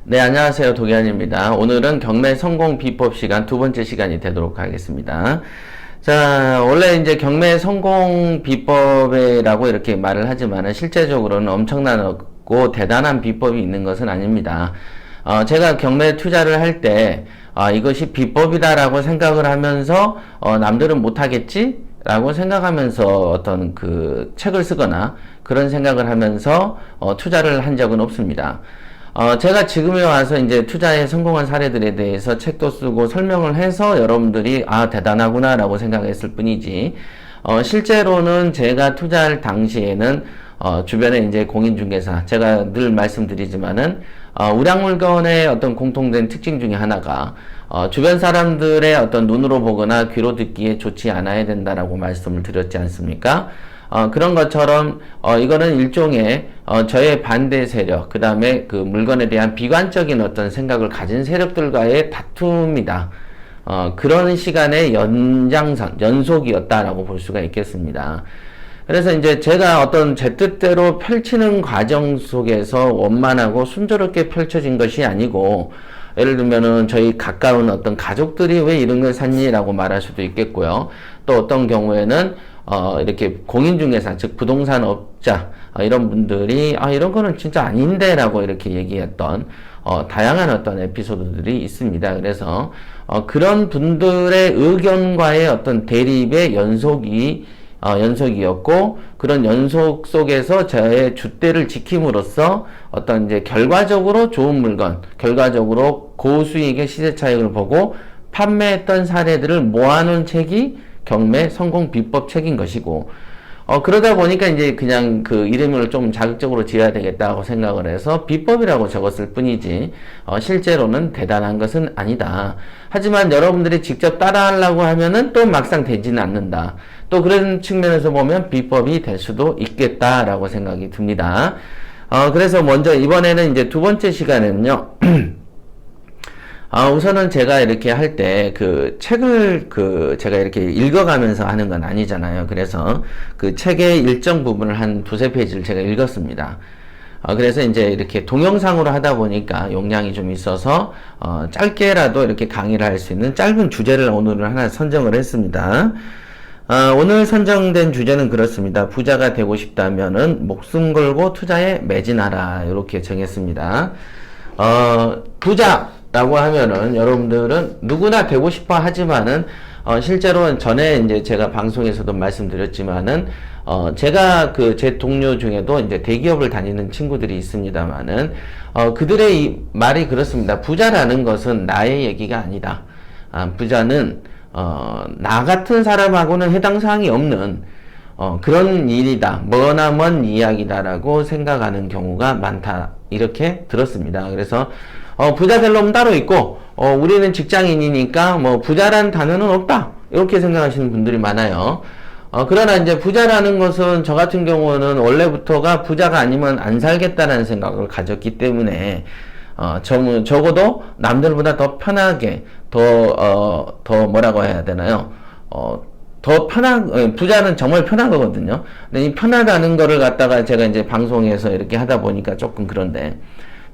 네, 안녕하세요. 도기환입니다. 오늘은 경매 성공 비법 시간 두 번째 시간이 되도록 하겠습니다. 자, 원래 이제 경매 성공 비법이라고 이렇게 말을 하지만 실제적으로는 엄청나고 대단한 비법이 있는 것은 아닙니다. 제가 경매 투자를 할 때, 이것이 비법이다라고 생각을 하면서, 남들은 못하겠지? 라고 생각하면서 어떤 그 책을 쓰거나 그런 생각을 하면서, 투자를 한 적은 없습니다. 제가 지금에 와서 이제 투자에 성공한 사례들에 대해서 책도 쓰고 설명을 해서 여러분들이 대단하구나 라고 생각했을 뿐이지, 실제로는 제가 투자할 당시에는, 주변에 이제 공인중개사, 제가 늘 말씀드리지만은, 우량물건의 어떤 공통된 특징 중에 하나가, 주변 사람들의 어떤 눈으로 보거나 귀로 듣기에 좋지 않아야 된다라고 말씀을 드렸지 않습니까? 그런 것처럼, 이거는 일종의, 저의 반대 세력, 그 다음에 그 물건에 대한 비관적인 어떤 생각을 가진 세력들과의 다툼이다. 그런 시간의 연장선, 연속이었다라고 볼 수가 있겠습니다. 그래서 이제 제가 어떤 제 뜻대로 펼치는 과정 속에서 원만하고 순조롭게 펼쳐진 것이 아니고, 예를 들면은 저희 가까운 어떤 가족들이 왜 이런 걸 샀니라고 말할 수도 있겠고요. 또 어떤 경우에는 이렇게 공인중개사, 즉 부동산 업자, 이런 분들이 이런 거는 진짜 아닌데 라고 이렇게 얘기했던 다양한 어떤 에피소드들이 있습니다. 그래서 그런 분들의 의견과의 어떤 대립의 연속이었고, 그런 연속 속에서 저의 줏대를 지킴으로써 어떤 이제 결과적으로 좋은 물건, 결과적으로 고수익의 시세 차익을 보고 판매했던 사례들을 모아놓은 책이 경매 성공 비법 책인 것이고, 그러다 보니까 이제 그냥 그 이름을 좀 자극적으로 지어야 되겠다고 생각을 해서 비법이라고 적었을 뿐이지, 실제로는 대단한 것은 아니다. 하지만 여러분들이 직접 따라하려고 하면은 또 막상 되지는 않는다. 또 그런 측면에서 보면 비법이 될 수도 있겠다라고 생각이 듭니다. 그래서 먼저 이번에는 이제 두 번째 시간에는요, 우선은 제가 이렇게 할 때 그 책을 제가 이렇게 읽어가면서 하는 건 아니잖아요. 그래서 그 책의 일정 부분을 한 두세 페이지를 제가 읽었습니다. 그래서 이제 이렇게 동영상으로 하다 보니까 용량이 좀 있어서, 짧게라도 이렇게 강의를 할 수 있는 짧은 주제를 오늘은 하나 선정을 했습니다. 오늘 선정된 주제는 그렇습니다. 부자가 되고 싶다면은 목숨 걸고 투자에 매진하라. 이렇게 정했습니다. 부자라고 하면은 여러분들은 누구나 되고 싶어 하지만은, 실제로 전에 이제 제가 방송에서도 말씀드렸지만은, 제가 제 동료 중에도 이제 대기업을 다니는 친구들이 있습니다만은, 그들의 이 말이 그렇습니다. 부자라는 것은 나의 얘기가 아니다. 부자는, 나 같은 사람하고는 해당 사항이 없는, 그런 일이다. 머나먼 이야기다라고 생각하는 경우가 많다. 이렇게 들었습니다. 그래서, 부자 될 놈은 따로 있고, 우리는 직장인이니까 뭐 부자란 단어는 없다. 이렇게 생각하시는 분들이 많아요. 그러나 이제 부자라는 것은 저 같은 경우는 원래부터가 부자가 아니면 안 살겠다는 생각을 가졌기 때문에, 적어도 남들보다 더 편하게, 더 뭐라고 해야 되나요? 부자는 정말 편한 거거든요. 근데 이 편하다는 거를 갖다가 제가 이제 방송에서 이렇게 하다 보니까 조금 그런데,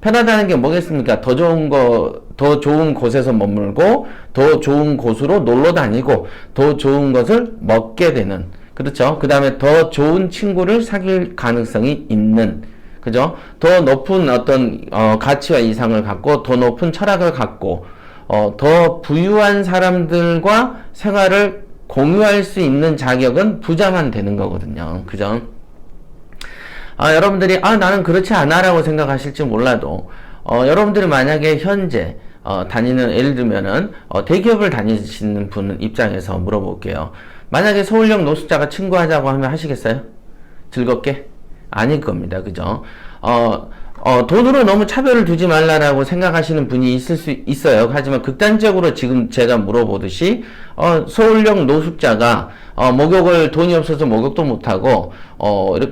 편하다는 게 뭐겠습니까? 더 좋은 곳에서 머물고, 더 좋은 곳으로 놀러 다니고, 더 좋은 것을 먹게 되는, 그렇죠? 그 다음에 더 좋은 친구를 사귈 가능성이 있는, 그죠? 더 높은 어떤, 가치와 이상을 갖고, 더 높은 철학을 갖고, 더 부유한 사람들과 생활을 공유할 수 있는 자격은 부자만 되는 거거든요. 그죠? 여러분들이, 나는 그렇지 않아 라고 생각하실지 몰라도, 여러분들이 만약에 현재, 예를 들면은, 대기업을 다니시는 분 입장에서 물어볼게요. 만약에 서울역 노숙자가 친구하자고 하면 하시겠어요? 즐겁게? 아닐 겁니다. 그죠? 돈으로 너무 차별을 두지 말라라고 생각하시는 분이 있을 수 있어요. 하지만 극단적으로 지금 제가 물어보듯이, 서울역 노숙자가, 돈이 없어서 목욕도 못하고,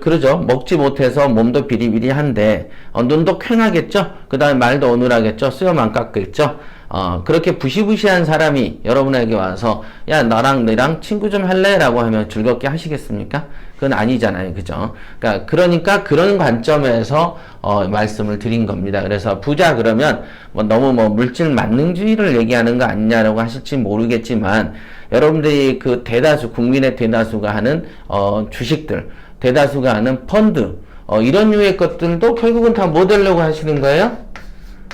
그러죠. 먹지 못해서 몸도 비리비리한데, 눈도 퀭하겠죠? 그 다음에 말도 어눌하겠죠? 수염 안 깎겠죠? 그렇게 부시부시한 사람이 여러분에게 와서, 야, 너랑 친구 좀 할래? 라고 하면 즐겁게 하시겠습니까? 그건 아니잖아요. 그죠? 그러니까 그런 관점에서, 말씀을 드린 겁니다. 그래서 부자 그러면, 너무 물질 만능주의를 얘기하는 거 아니냐라고 하실지 모르겠지만, 여러분들이 그 국민의 대다수가 하는, 주식들, 대다수가 하는 펀드, 이런 류의 것들도 결국은 다 뭐 되려고 하시는 거예요?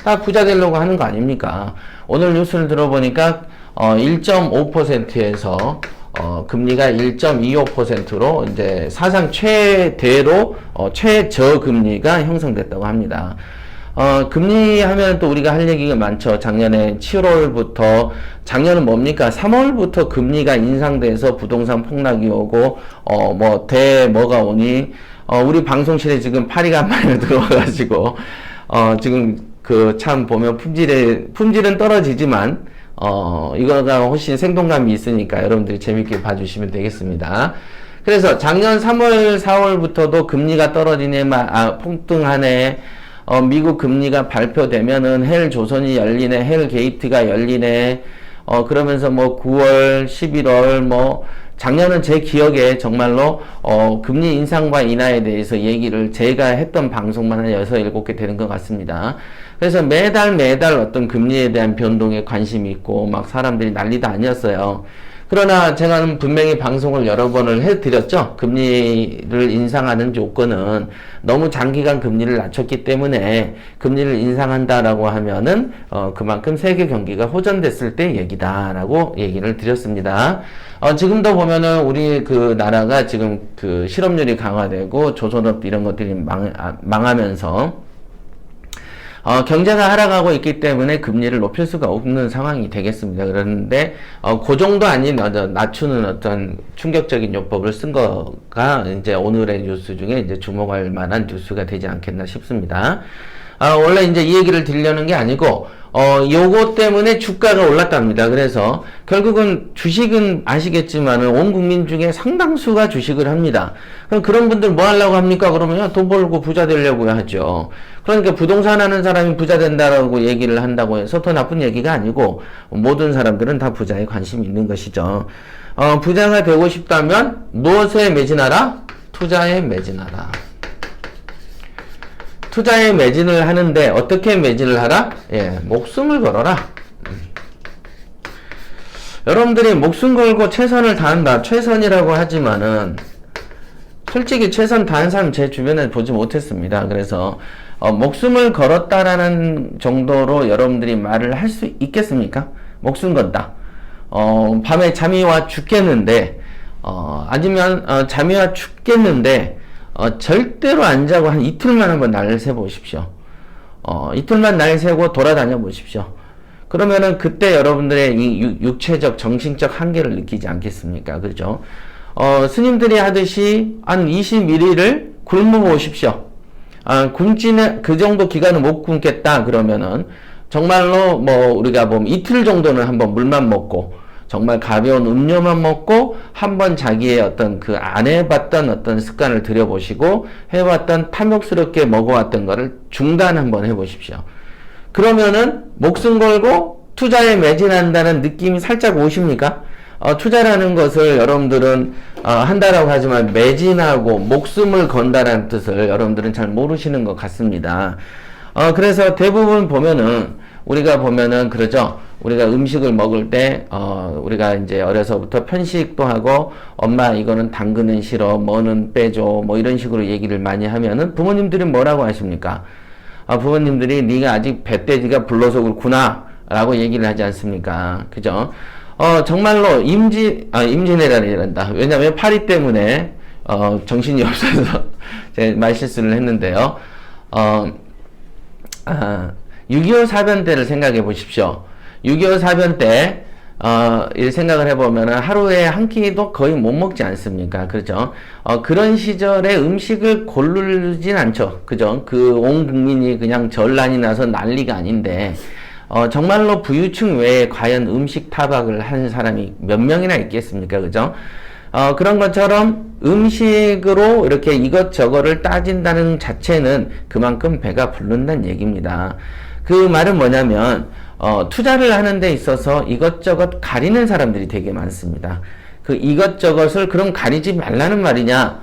다 부자 되려고 하는 거 아닙니까? 오늘 뉴스를 들어보니까 1.5%에서 금리가 1.25%로 이제 사상 최대로 최저금리가 형성됐다고 합니다. 금리 하면 또 우리가 할 얘기가 많죠. 작년에 7월부터, 작년은 뭡니까? 3월부터 금리가 인상돼서 부동산 폭락이 오고, 뭐가 오니, 우리 방송실에 지금 파리가 한 마리 들어와가지고, 지금 참 보면 품질은 떨어지지만, 이거가 훨씬 생동감이 있으니까 여러분들이 재밌게 봐주시면 되겠습니다. 그래서 작년 3월, 4월부터도 금리가 떨어지네, 폭등하네, 미국 금리가 발표되면은 헬 조선이 열리네, 헬 게이트가 열리네, 그러면서 9월, 11월, 작년은 제 기억에 정말로, 금리 인상과 인하에 대해서 얘기를 제가 했던 방송만 한 6, 7개 되는 것 같습니다. 그래서 매달 어떤 금리에 대한 변동에 관심이 있고, 사람들이 난리도 아니었어요. 그러나 제가 분명히 방송을 여러 번을 해드렸죠. 금리를 인상하는 조건은 너무 장기간 금리를 낮췄기 때문에 금리를 인상한다라고 하면은 그만큼 세계 경기가 호전됐을 때 얘기다라고 얘기를 드렸습니다. 지금도 보면은 우리 나라가 지금 실업률이 강화되고 조선업 이런 것들이 망하면서 경제가 하락하고 있기 때문에 금리를 높일 수가 없는 상황이 되겠습니다. 그런데, 그 정도 아닌 낮추는 어떤 충격적인 요법을 쓴 거가 이제 오늘의 뉴스 중에 이제 주목할 만한 뉴스가 되지 않겠나 싶습니다. 원래 이제 이 얘기를 드리려는 게 아니고, 요거 때문에 주가가 올랐답니다. 그래서 결국은 주식은 아시겠지만은 온 국민 중에 상당수가 주식을 합니다. 그럼 그런 분들 뭐 하려고 합니까? 그러면 돈 벌고 부자 되려고 하죠. 그러니까 부동산 하는 사람이 부자 된다라고 얘기를 한다고 해서 더 나쁜 얘기가 아니고 모든 사람들은 다 부자에 관심이 있는 것이죠. 부자가 되고 싶다면 무엇에 매진하라? 투자에 매진하라. 투자에 매진을 하는데 어떻게 매진을 하라? 목숨을 걸어라. 여러분들이 목숨 걸고 최선을 다한다. 최선이라고 하지만은 솔직히 최선 다한 사람 제 주변에 보지 못했습니다. 그래서 목숨을 걸었다라는 정도로 여러분들이 말을 할 수 있겠습니까? 목숨 건다. 밤에 잠이 와 죽겠는데 아니면 잠이 와 죽겠는데 절대로 안 자고 한 이틀만 한번 날 세보십시오. 이틀만 날 세고 돌아다녀 보십시오. 그러면은 그때 여러분들의 이 육체적, 정신적 한계를 느끼지 않겠습니까? 그죠? 스님들이 하듯이 한 21일을 굶어 보십시오. 굶지는, 그 정도 기간은 못 굶겠다, 그러면은, 정말로 우리가 보면 이틀 정도는 한번 물만 먹고, 정말 가벼운 음료만 먹고 한번 자기의 어떤 안 해봤던 어떤 습관을 들여보시고 해봤던 탐욕스럽게 먹어왔던 거를 중단 한번 해보십시오. 그러면은 목숨 걸고 투자에 매진한다는 느낌이 살짝 오십니까? 투자라는 것을 여러분들은 한다라고 하지만 매진하고 목숨을 건다라는 뜻을 여러분들은 잘 모르시는 것 같습니다. 그래서 대부분 보면은 우리가 보면은 그러죠. 우리가 음식을 먹을 때 우리가 이제 어려서부터 편식도 하고 엄마 이거는 당근은 싫어, 뭐는 빼줘, 이런 식으로 얘기를 많이 하면은 부모님들이 뭐라고 하십니까? 부모님들이 네가 아직 배돼지가 불러서 그렇구나 라고 얘기를 하지 않습니까? 그죠? 정말로 임진왜란이란다. 왜냐면 파리 때문에 정신이 없어서 제가 말실수를 했는데요. 6.25 사변 때를 생각해 보십시오. 6.25 사변 때, 이 생각을 해보면 하루에 한 끼도 거의 못 먹지 않습니까? 그죠? 그런 시절에 음식을 고르진 않죠. 그죠? 온 국민이 그냥 전란이 나서 난리가 아닌데, 정말로 부유층 외에 과연 음식 타박을 하는 사람이 몇 명이나 있겠습니까? 그죠? 그런 것처럼 음식으로 이렇게 이것저것을 따진다는 자체는 그만큼 배가 부른다는 얘기입니다. 그 말은 뭐냐면 투자를 하는 데 있어서 이것저것 가리는 사람들이 되게 많습니다. 그 이것저것을 그럼 가리지 말라는 말이냐?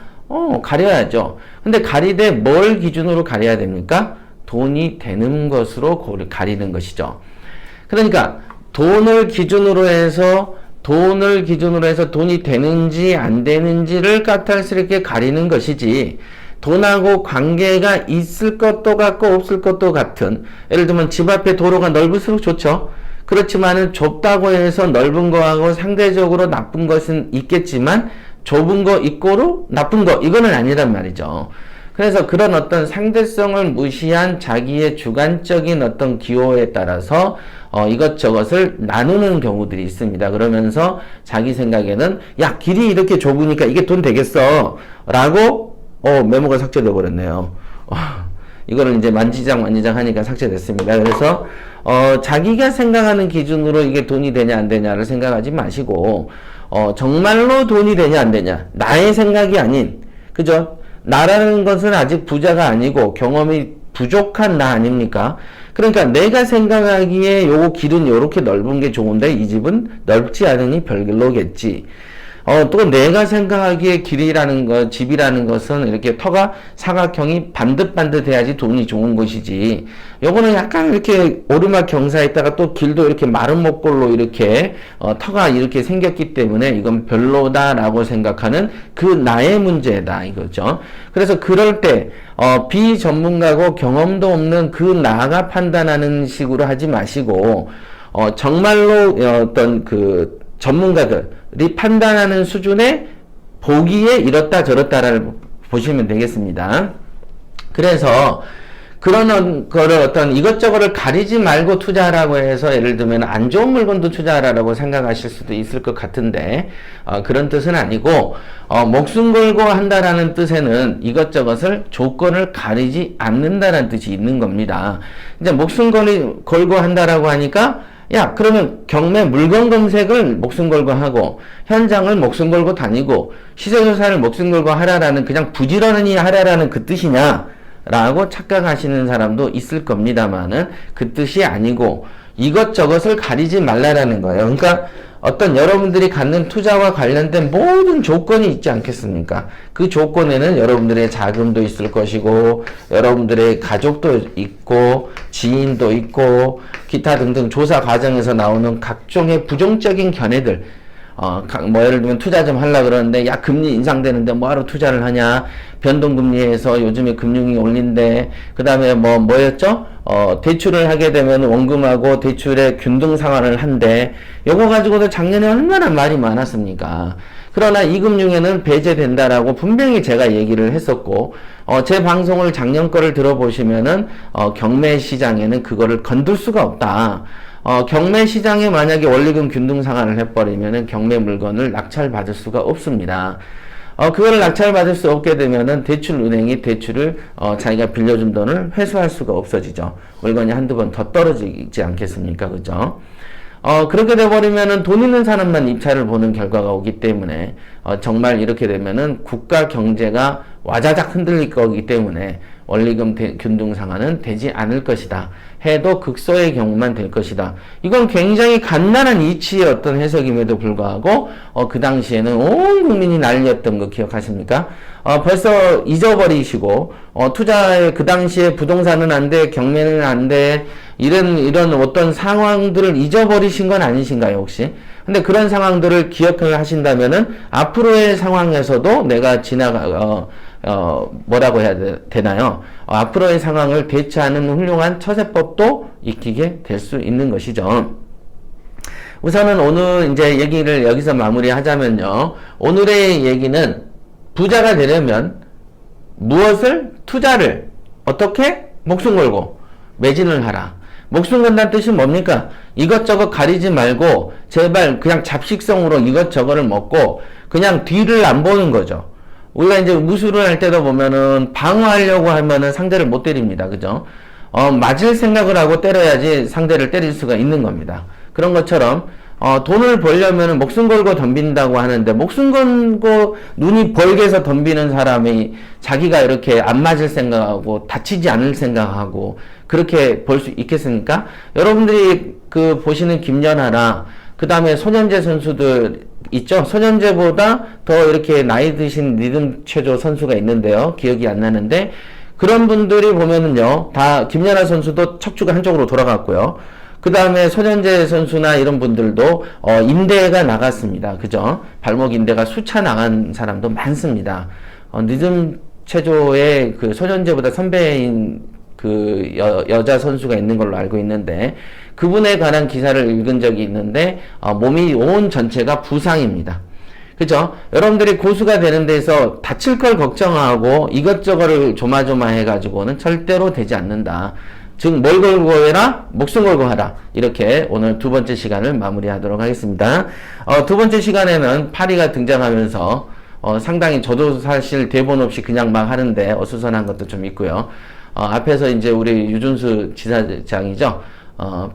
가려야죠. 근데 가리되 뭘 기준으로 가려야 됩니까? 돈이 되는 것으로 가리는 것이죠. 그러니까 돈을 기준으로 해서 돈이 되는지 안 되는지를 까탈스럽게 가리는 것이지, 돈하고 관계가 있을 것도 같고 없을 것도 같은, 예를 들면 집 앞에 도로가 넓을수록 좋죠. 그렇지만은 좁다고 해서 넓은 거하고 상대적으로 나쁜 것은 있겠지만 좁은 거 이꼬로 나쁜 거 이거는 아니란 말이죠. 그래서 그런 어떤 상대성을 무시한 자기의 주관적인 어떤 기호에 따라서 이것저것을 나누는 경우들이 있습니다. 그러면서 자기 생각에는 야, 길이 이렇게 좁으니까 이게 돈 되겠어 라고 메모가 삭제돼 버렸네요. 이거를 이제 만지작 하니까 삭제됐습니다. 그래서 자기가 생각하는 기준으로 이게 돈이 되냐 안 되냐를 생각하지 마시고 정말로 돈이 되냐 안 되냐, 나의 생각이 아닌, 그죠? 나라는 것은 아직 부자가 아니고 경험이 부족한 나 아닙니까? 그러니까 내가 생각하기에 요 길은 요렇게 넓은 게 좋은데 이 집은 넓지 않으니 별로겠지. 또 내가 생각하기에 길이라는 것, 집이라는 것은 이렇게 터가 사각형이 반듯반듯해야지 돈이 좋은 것이지. 요거는 약간 이렇게 오르막 경사에 있다가 또 길도 이렇게 마른 목골로 이렇게 터가 이렇게 생겼기 때문에 이건 별로다라고 생각하는 그 나의 문제다 이거죠. 그래서 그럴 때 비전문가고 경험도 없는 그 나가 판단하는 식으로 하지 마시고 정말로 어떤 그 전문가들이 판단하는 수준의 보기에 이렇다 저렇다를 보시면 되겠습니다. 그래서 그런 거를 어떤 이것저것을 가리지 말고 투자하라고 해서 예를 들면 안 좋은 물건도 투자하라고 생각하실 수도 있을 것 같은데 그런 뜻은 아니고 목숨 걸고 한다라는 뜻에는 이것저것을 조건을 가리지 않는다라는 뜻이 있는 겁니다. 이제 목숨 걸고 한다라고 하니까 야, 그러면 경매 물건 검색을 목숨 걸고 하고 현장을 목숨 걸고 다니고 시세조사를 목숨 걸고 하라라는 그냥 부지런히 하라라는 그 뜻이냐 라고 착각하시는 사람도 있을 겁니다만은 그 뜻이 아니고 이것저것을 가리지 말라라는 거예요. 그러니까 어떤 여러분들이 갖는 투자와 관련된 모든 조건이 있지 않겠습니까? 그 조건에는 여러분들의 자금도 있을 것이고 여러분들의 가족도 있고 지인도 있고 기타 등등 조사 과정에서 나오는 각종의 부정적인 견해들, 뭐 예를 들면 투자 좀 하려고 그러는데 야, 금리 인상되는데 뭐하러 투자를 하냐, 변동금리에서 요즘에 금융이 올린대, 그 다음에 뭐였죠? 대출을 하게 되면 원금하고 대출의 균등 상환을 한대. 요거 가지고도 작년에 얼마나 말이 많았습니까? 그러나 이 금융에는 배제된다라고 분명히 제가 얘기를 했었고, 제 방송을 작년 거를 들어보시면은 경매 시장에는 그거를 건들 수가 없다. 경매 시장에 만약에 원리금 균등 상환을 해버리면은 경매 물건을 낙찰받을 수가 없습니다. 그거를 낙찰받을 수 없게 되면은 은행이 대출을 자기가 빌려준 돈을 회수할 수가 없어지죠. 물건이 한두 번 더 떨어지지 않겠습니까? 그죠? 그렇게 돼버리면은 돈 있는 사람만 입찰을 보는 결과가 오기 때문에 정말 이렇게 되면은 국가 경제가 와자작 흔들릴 거기 때문에 원리금 균등 상환은 되지 않을 것이다. 해도 극소의 경우만 될 것이다. 이건 굉장히 간단한 이치의 어떤 해석임에도 불구하고 그 당시에는 온 국민이 난리였던 거 기억하십니까? 벌써 잊어버리시고 투자에 그 당시에 부동산은 안 돼, 경매는 안 돼, 이런 어떤 상황들을 잊어버리신 건 아니신가요 혹시? 근데 그런 상황들을 기억을 하신다면은 앞으로의 상황에서도 내가 뭐라고 해야 되나요? 앞으로의 상황을 대처하는 훌륭한 처세법도 익히게 될 수 있는 것이죠. 우선은 오늘 이제 얘기를 여기서 마무리하자면요. 오늘의 얘기는 부자가 되려면 투자를 어떻게? 목숨 걸고 매진을 하라. 목숨 건다는 뜻이 뭡니까? 이것저것 가리지 말고 제발 그냥 잡식성으로 이것저것을 먹고 그냥 뒤를 안 보는 거죠. 우리가 이제 무술을 할 때도 보면은 방어하려고 하면은 상대를 못 때립니다. 그죠? 맞을 생각을 하고 때려야지 상대를 때릴 수가 있는 겁니다. 그런 것처럼 돈을 벌려면 목숨 걸고 덤빈다고 하는데, 목숨 걸고 눈이 벌게서 덤비는 사람이 자기가 이렇게 안 맞을 생각하고 다치지 않을 생각하고 그렇게 벌 수 있겠습니까? 여러분들이 그 보시는 김연아나 그 다음에 손현재 선수들 있죠? 손현재보다 더 이렇게 나이 드신 리듬 체조 선수가 있는데요. 기억이 안 나는데, 그런 분들이 보면은요, 다 김연아 선수도 척추가 한쪽으로 돌아갔고요. 그 다음에 손현재 선수나 이런 분들도 인대가 나갔습니다. 그죠? 발목 인대가 수차 나간 사람도 많습니다. 리듬 체조에 그 손현재보다 선배인 그 여자 선수가 있는 걸로 알고 있는데, 그분에 관한 기사를 읽은 적이 있는데 몸이 온 전체가 부상입니다. 그죠? 여러분들이 고수가 되는 데서 다칠 걸 걱정하고 이것저것을 조마조마해 가지고는 절대로 되지 않는다. 즉, 뭘 걸고 해라? 목숨 걸고 하라. 이렇게 오늘 두 번째 시간을 마무리하도록 하겠습니다. 두 번째 시간에는 파리가 등장하면서 상당히 저도 사실 대본 없이 그냥 막 하는데 어수선한 것도 좀 있고요. 앞에서 이제 우리 유준수 지사장이죠.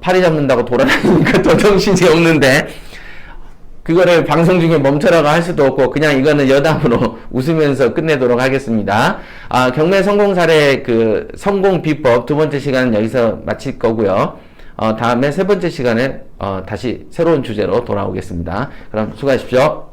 파리 잡는다고 돌아다니니까 또 정신이 없는데, 그거를 방송 중에 멈춰라고 할 수도 없고 그냥 이거는 여담으로 웃으면서 끝내도록 하겠습니다. 경매 성공 사례 그 성공 비법 두 번째 시간은 여기서 마칠 거고요. 다음에 세 번째 시간에 다시 새로운 주제로 돌아오겠습니다. 그럼 수고하십시오.